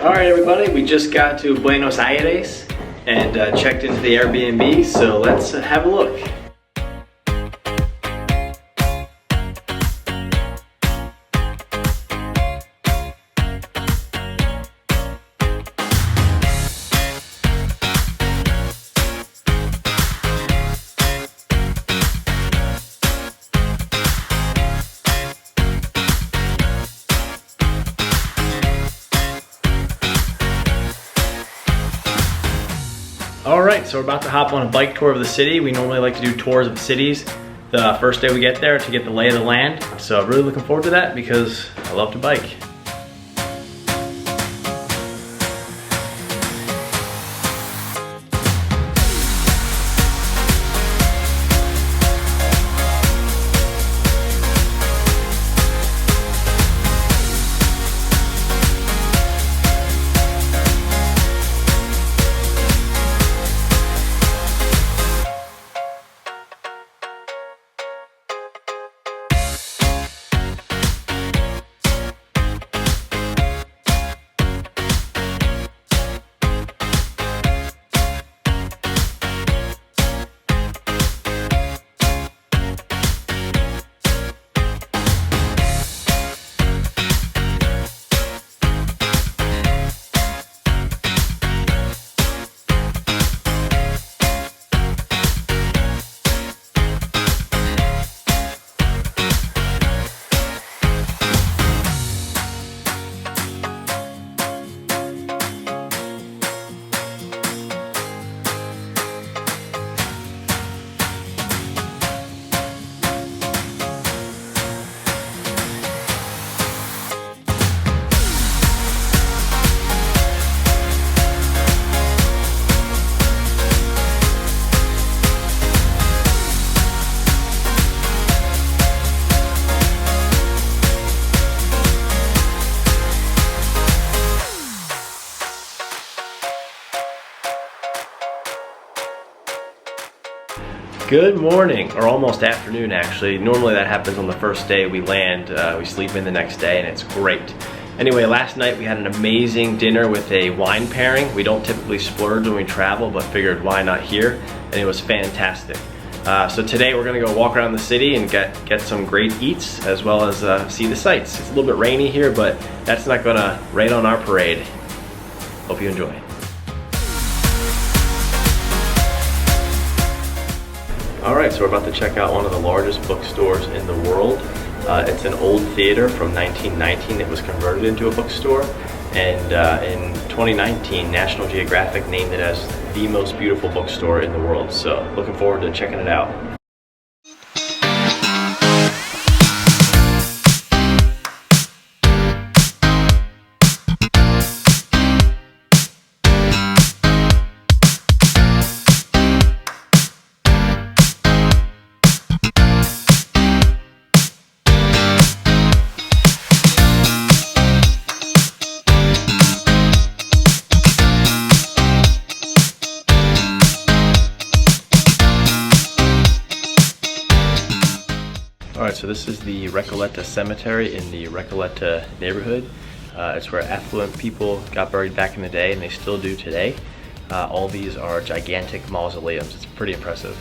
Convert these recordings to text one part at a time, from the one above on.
All right, everybody, we just got to Buenos Aires and checked into the Airbnb, so let's have a look. Alright, so we're about to hop on a bike tour of the city. We normally like to do tours of cities the first day we get there to get the lay of the land. So I'm really looking forward to that because I love to bike. Good morning, or almost afternoon actually. Normally that happens on the first day we land. We sleep in the next day and it's great. Anyway, last night we had an amazing dinner with a wine pairing. We don't typically splurge when we travel, but figured why not here, and it was fantastic. So today we're gonna go walk around the city and get some great eats, as well as see the sights. It's a little bit rainy here, but that's not gonna rain on our parade. Hope you enjoy. Alright, so we're about to check out one of the largest bookstores in the world. It's an old theater from 1919 that was converted into a bookstore, and in 2019 National Geographic named it as the most beautiful bookstore in the world. So looking forward to checking it out. Alright, so this is the Recoleta Cemetery in the Recoleta neighborhood. It's where affluent people got buried back in the day, and they still do today. All these are gigantic mausoleums. It's pretty impressive.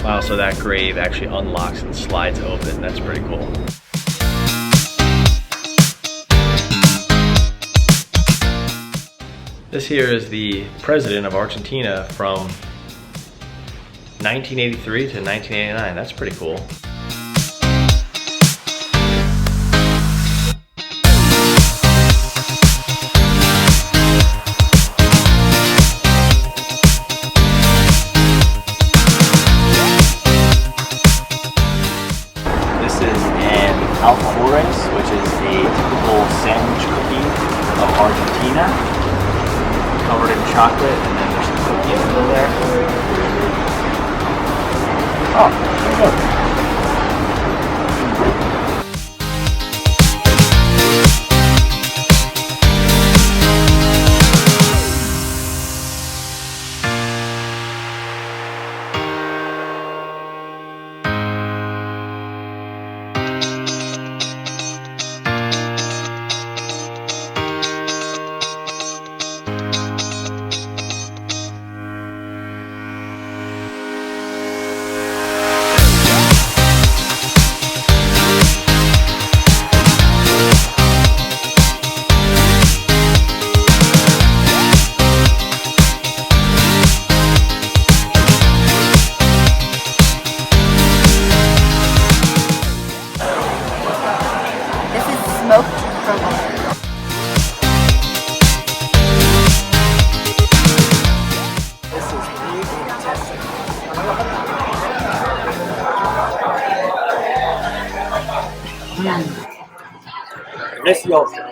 Wow, so that grave actually unlocks and slides open. That's pretty cool. This here is the president of Argentina from 1983 to 1989. That's pretty cool. Argentina, covered in chocolate, and then there's some cookies still there. Oh, there you go. Smoked provolone. This is really fantastic. Delicioso.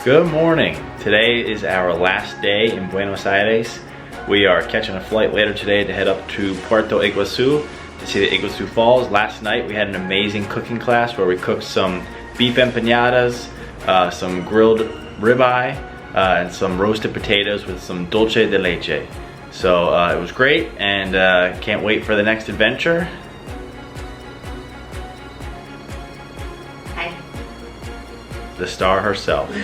Good morning. Today is our last day in Buenos Aires. We are catching a flight later today to head up to Puerto Iguazu to see the Iguazu Falls. Last night we had an amazing cooking class where we cooked some beef empanadas, some grilled ribeye, and some roasted potatoes with some dulce de leche. So it was great, and can't wait for the next adventure. Hi. The star herself.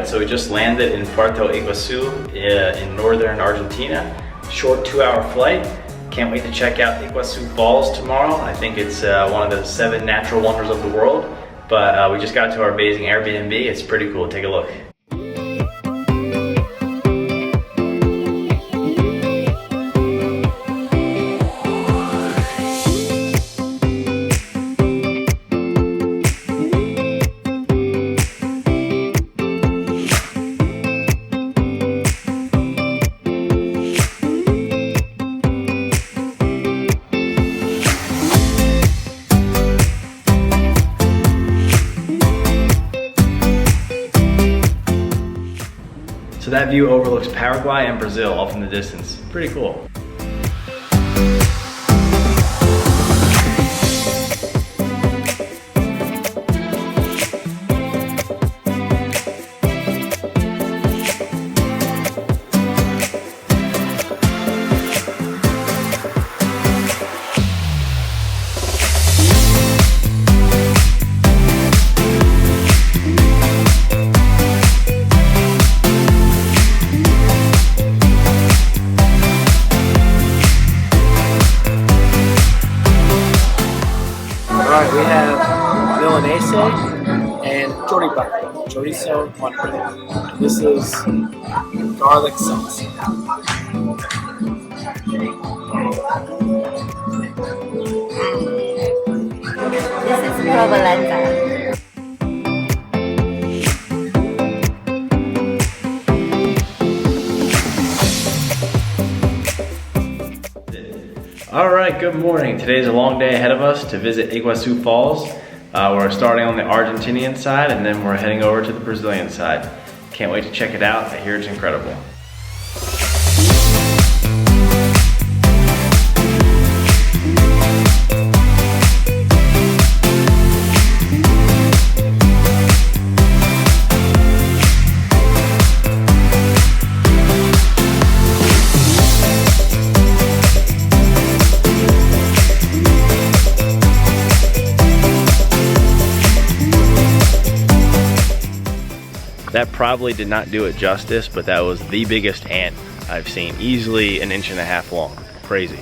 So we just landed in Puerto Iguazu in northern Argentina. Short 2-hour flight. Can't wait to check out Iguazu Falls tomorrow. I think it's one of the 7 natural wonders of the world. but we just got to our amazing Airbnb. It's pretty cool. Take a look. So that view overlooks Paraguay and Brazil off in the distance. Pretty cool. Alright, we have Milanese and chorizo con pollo. This is garlic sauce. This is provolenta. All right, good morning. Today's a long day ahead of us to visit Iguazu Falls. We're starting on the Argentinian side and then we're heading over to the Brazilian side. Can't wait to check it out. I hear it's incredible. That probably did not do it justice, but that was the biggest ant I've seen. Easily 1.5 inches long. Crazy.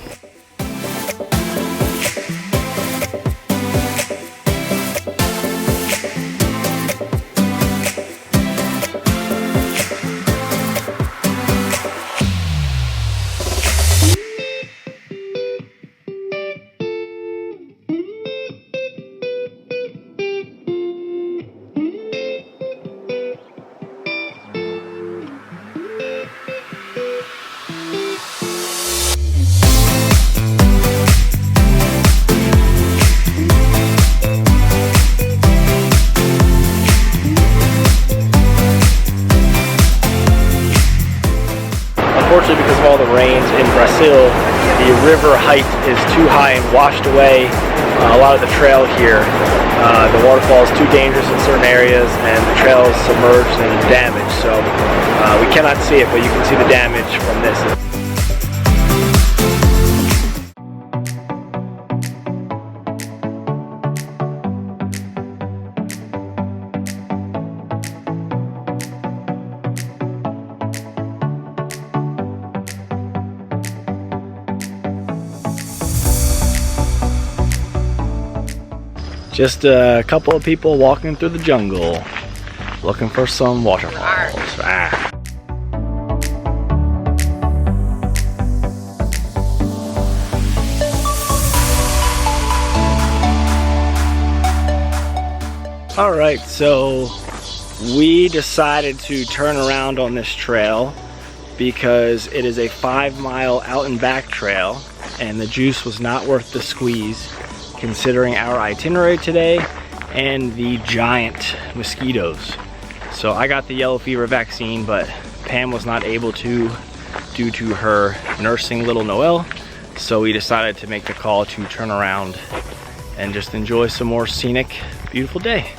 Unfortunately, because of all the rains in Brazil, the river height is too high and washed away a lot of the trail here. The waterfall is too dangerous in certain areas and the trail is submerged and damaged, so we cannot see it, but you can see the damage from this. Just a couple of people walking through the jungle, looking for some waterfalls. All right, so we decided to turn around on this trail because it is a 5-mile out and back trail and the juice was not worth the squeeze considering our itinerary today and the giant mosquitoes. So I got the yellow fever vaccine, but Pam was not able to due to her nursing little Noelle. So we decided to make the call to turn around and just enjoy some more scenic, beautiful day.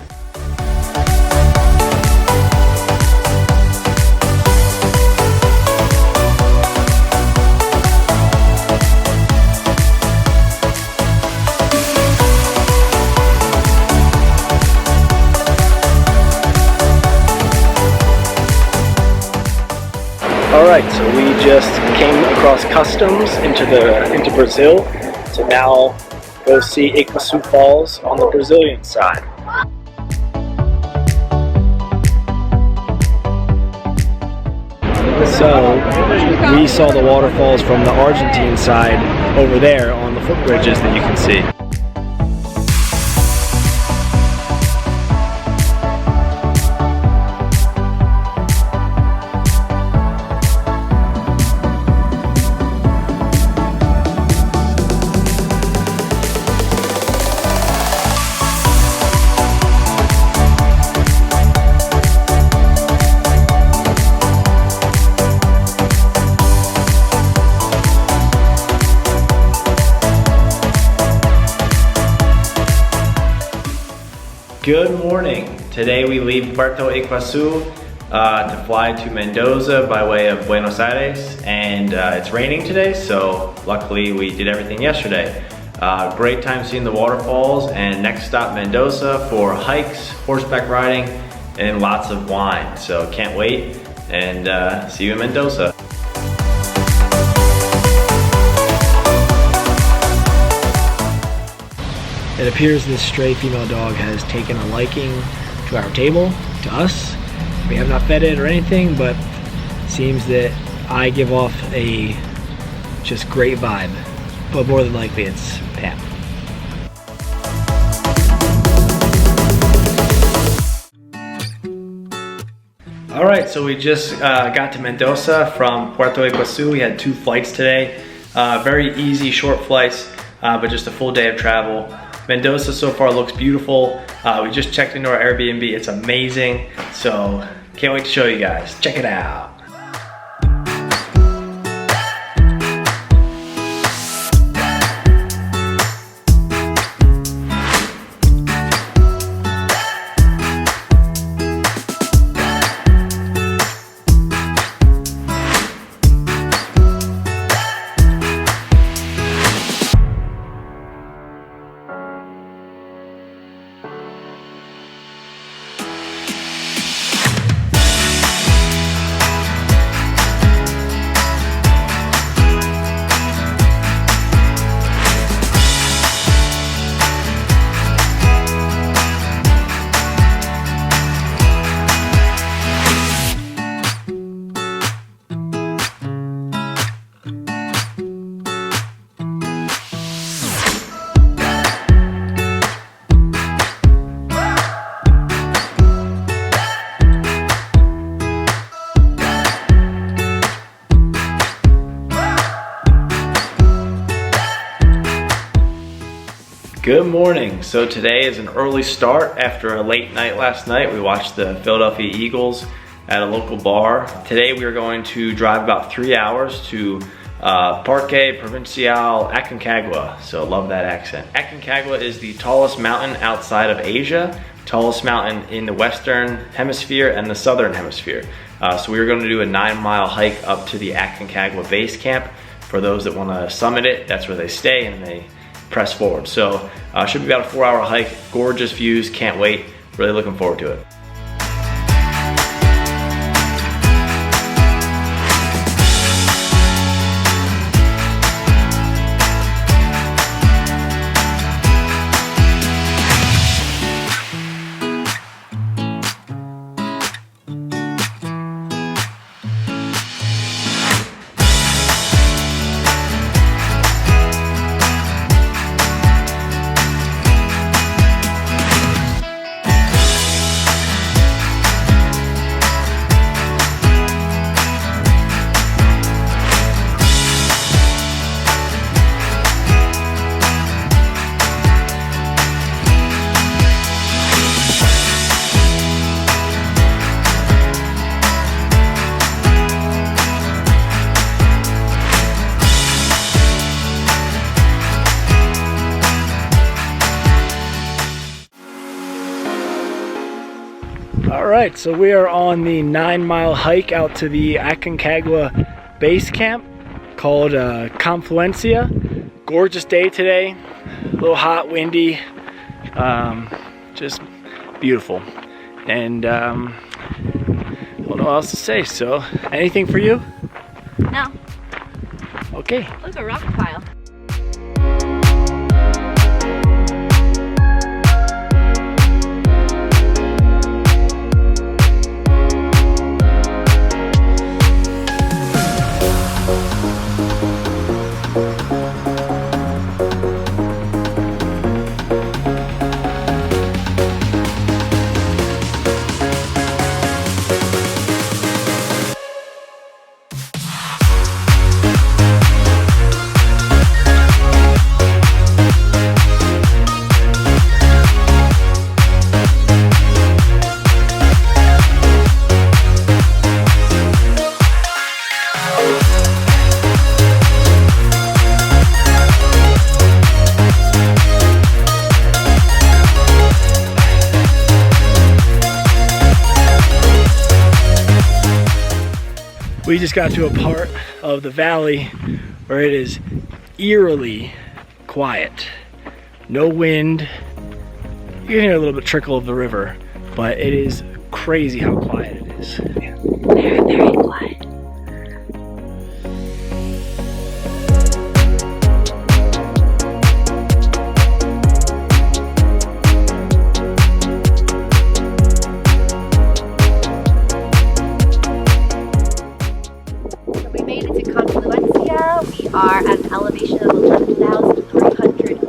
Alright, so we just came across customs into Brazil to now go see Iguazu Falls on the Brazilian side. So we saw the waterfalls from the Argentine side over there on the footbridges that you can see. Good morning. Today we leave Puerto Iguazu to fly to Mendoza by way of Buenos Aires, and it's raining today, so luckily we did everything yesterday. Great time seeing the waterfalls, and next stop Mendoza for hikes, horseback riding, and lots of wine. So can't wait, and see you in Mendoza. It appears this stray female dog has taken a liking to our table, to us. We have not fed it or anything, but it seems that I give off a just great vibe. But more than likely it's Pam. All right, so we just got to Mendoza from Puerto Iguazu. We had 2 flights today. Very easy, short flights, but just a full day of travel. Mendoza so far looks beautiful. We just checked into our Airbnb. It's amazing. So can't wait to show you guys. Check it out. Good morning. So today is an early start after a late night last night. We watched the Philadelphia Eagles at a local bar. Today we are going to drive about 3 hours to Parque Provincial Aconcagua. So love that accent. Aconcagua is the tallest mountain outside of Asia, tallest mountain in the Western Hemisphere and the Southern Hemisphere. So we are going to do a 9-mile hike up to the Aconcagua base camp. For those that want to summit it, that's where they stay and they press forward. So should be about a 4-hour hike. Gorgeous views, can't wait. Really looking forward to it. Alright, so we are on the 9-mile hike out to the Aconcagua base camp called Confluencia. Gorgeous day today, a little hot, windy, just beautiful. And I don't know what else to say, so anything for you? No. Okay. Look, a rock pile. We just got to a part of the valley where it is eerily quiet. No wind. You can hear a little bit trickle of the river, but it is crazy how quiet it is. Very, very quiet. So we made it to Confluencia. We are at an elevation of 11,300 feet.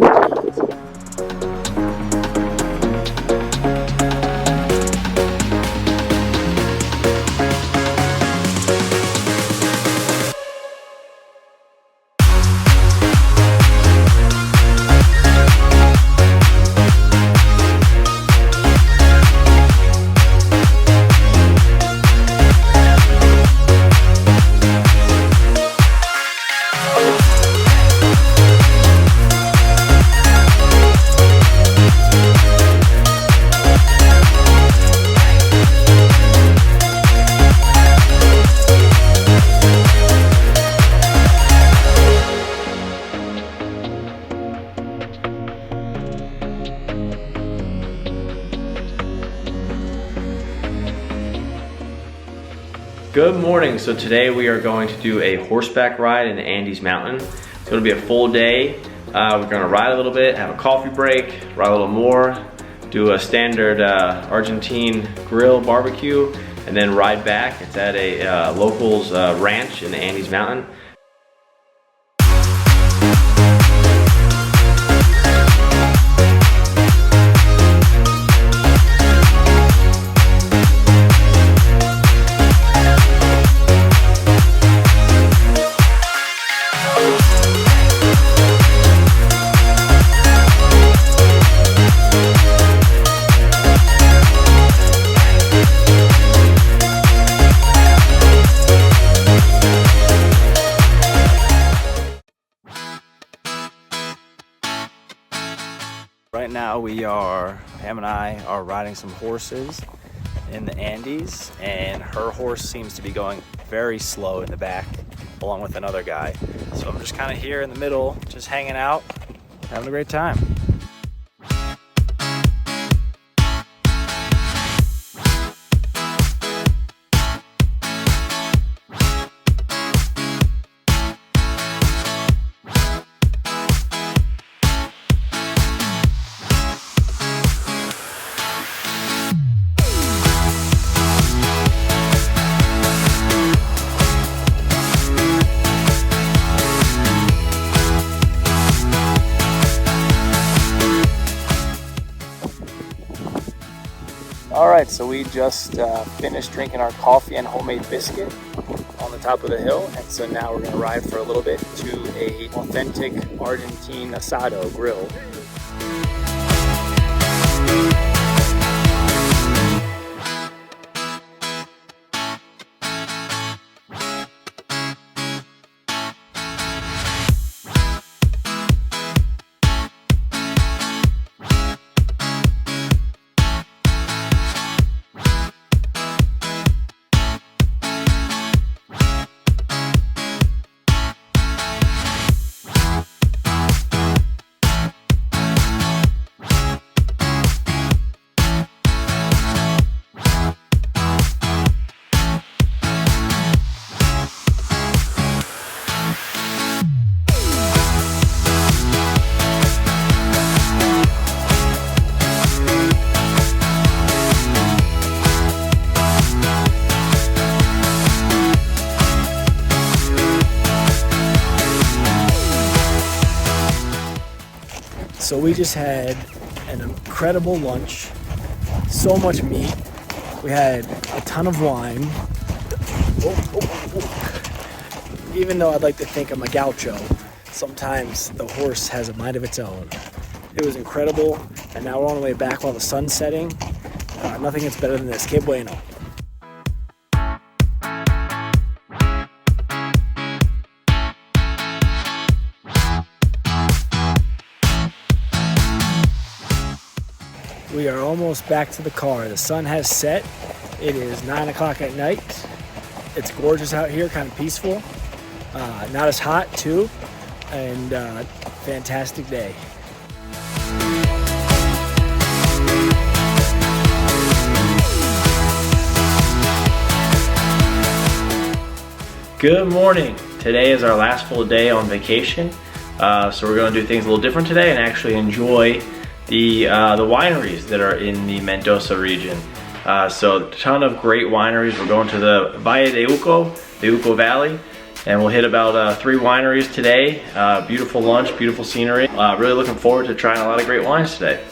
Good morning. So today we are going to do a horseback ride in the Andes Mountain. It's going to be a full day. We're going to ride a little bit, have a coffee break, ride a little more, do a standard Argentine grill barbecue, and then ride back. It's at a locals ranch in the Andes Mountain. Right now Pam and I are riding some horses in the Andes, and her horse seems to be going very slow in the back along with another guy. So I'm just kind of here in the middle, just hanging out, having a great time. Alright, so we just finished drinking our coffee and homemade biscuit on the top of the hill, and so now we're going to ride for a little bit to a authentic Argentine asado grill. So we just had an incredible lunch, so much meat. We had a ton of wine. Even though I'd like to think I'm a gaucho, sometimes the horse has a mind of its own. It was incredible, and now we're on the way back while the sun's setting. Nothing gets better than this. Que bueno. We are almost back to the car. The sun has set. It is 9 o'clock at night, It's gorgeous out here, kind of peaceful. Not as hot too, and fantastic day. Good morning. Today is our last full day on vacation, so we're going to do things a little different today and actually enjoy the wineries that are in the Mendoza region. So a ton of great wineries. We're going to the Valle de Uco, the Uco Valley, and we'll hit about 3 wineries today. Beautiful lunch, beautiful scenery. Really looking forward to trying a lot of great wines today.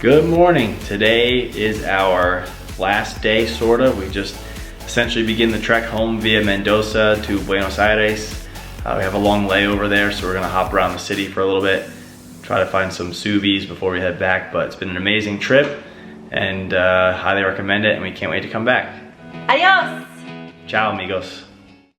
Good morning. Today is our last day, sort of. We just essentially begin the trek home via Mendoza to Buenos Aires. We have a long layover there, so we're gonna hop around the city for a little bit, try to find some subis before we head back, but it's been an amazing trip and highly recommend it, and we can't wait to come back. Adios! Ciao, amigos.